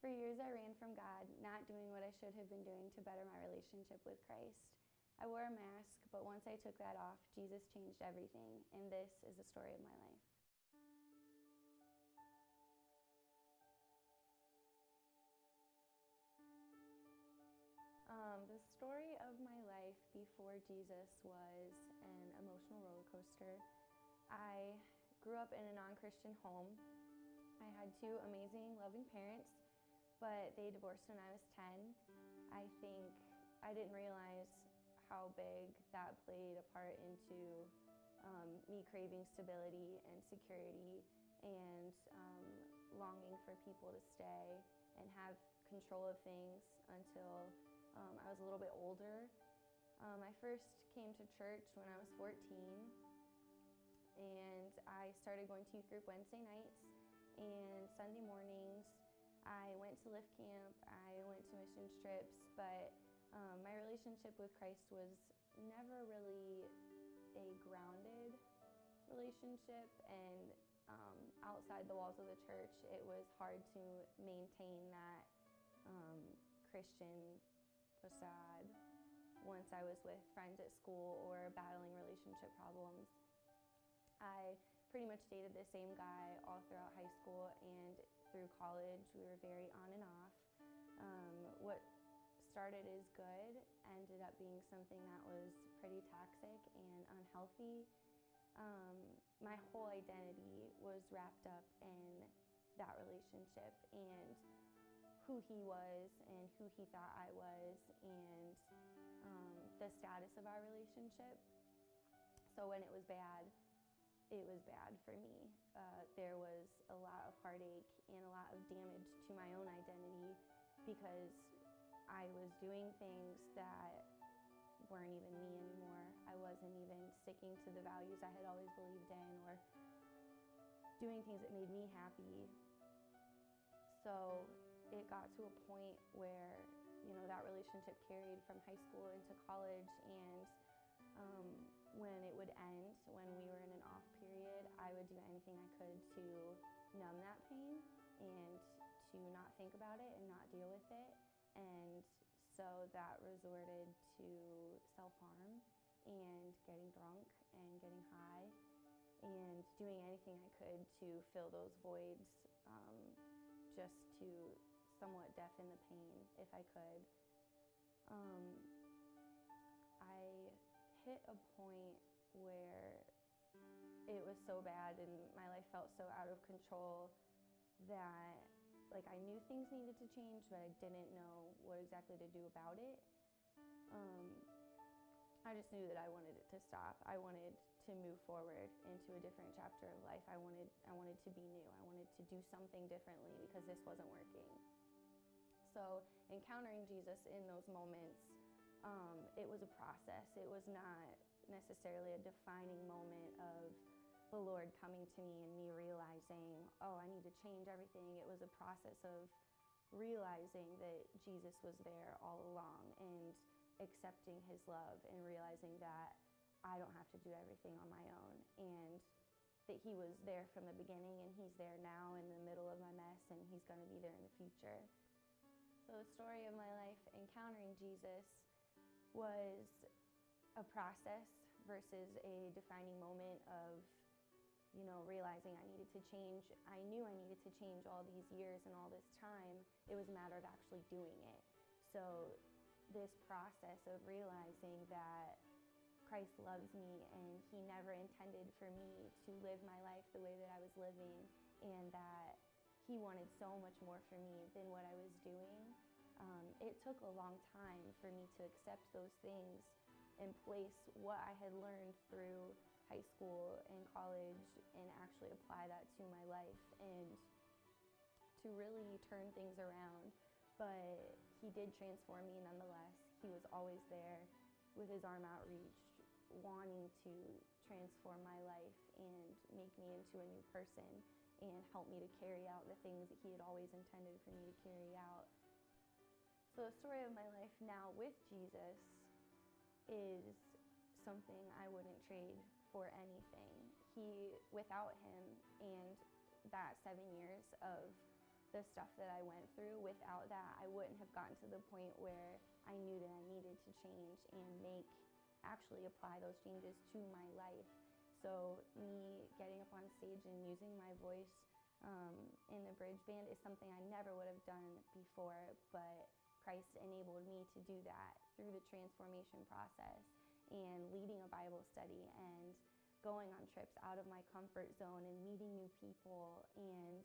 For years I ran from God, not doing what I should have been doing to better my relationship with Christ. I wore a mask, but once I took that off, Jesus changed everything, and this is the story of my life. The story of my life before Jesus was an emotional roller coaster. I grew up in a non-Christian home. I had two amazing, loving parents, but they divorced when I was 10. I think I didn't realize how big that played a part into me craving stability and security and longing for people to stay and have control of things until I was a little bit older. I first came to church when I was 14, and I started going to youth group Wednesday nights, and Sunday mornings I went to Lift Camp, I went to mission trips, but my relationship with Christ was never really a grounded relationship, and outside the walls of the church it was hard to maintain that Christian facade once I was with friends at school or battling relationship problems. I pretty much dated the same guy all throughout high school and through college. We were very on and off. What started as good ended up being something that was pretty toxic and unhealthy. My whole identity was wrapped up in that relationship and who he was and who he thought I was and the status of our relationship. So when it was bad for me. There was a lot of heartache and a lot of damage to my own identity because I was doing things that weren't even me anymore. I wasn't even sticking to the values I had always believed in or doing things that made me happy. So it got to a point where, that relationship carried from high school into college, and when it would end, when we were in an off period, I would do anything I could to numb that pain and to not think about it and not deal with it. And so that resorted to self-harm and getting drunk and getting high and doing anything I could to fill those voids, just to somewhat deafen the pain if I could. I hit a point where it was so bad and my life felt so out of control that I knew things needed to change, but I didn't know what exactly to do about it. I just knew that I wanted it to stop. I wanted to move forward into a different chapter of life. I wanted to be new. I wanted to do something differently because this wasn't working. So encountering Jesus in those moments, it was a process. It was not necessarily a defining moment of the Lord coming to me and me realizing, oh, I need to change everything. It was a process of realizing that Jesus was there all along and accepting his love and realizing that I don't have to do everything on my own, and that he was there from the beginning and he's there now in the middle of my mess, and he's going to be there in the future. So the story of my life encountering Jesus was a process versus a defining moment of, realizing I needed to change. I knew I needed to change all these years and all this time. It was a matter of actually doing it. So this process of realizing that Christ loves me and he never intended for me to live my life the way that I was living, and that he wanted so much more for me than what I was doing. It took a long time for me to accept those things and place what I had learned through high school and college and actually apply that to my life and to really turn things around. But he did transform me nonetheless. He was always there with his arm outreached, wanting to transform my life and make me into a new person and help me to carry out the things that he had always intended for me to carry out. So the story of my life now with Jesus is something I wouldn't trade for anything. Without him and that 7 years of the stuff that I went through. Without that, I wouldn't have gotten to the point where I knew that I needed to change and actually apply those changes to my life. So me getting up on stage and using my voice in the bridge band is something I never would have done before, but Christ enabled me to do that through the transformation process and leading a Bible study and going on trips out of my comfort zone and meeting new people. And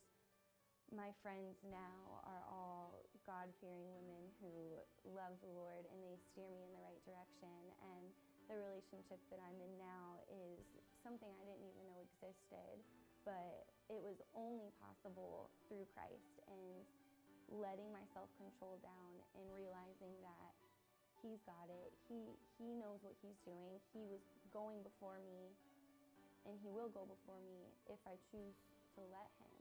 my friends now are all God-fearing women who love the Lord, and they steer me in the right direction. And the relationship that I'm in now is something I didn't even know existed, but it was only possible through Christ and letting my self-control down and realizing that He's got it. He knows what He's doing. He was going before me, and He will go before me if I choose to let Him.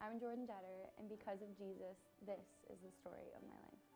I'm Jordan Jetter, and because of Jesus, this is the story of my life.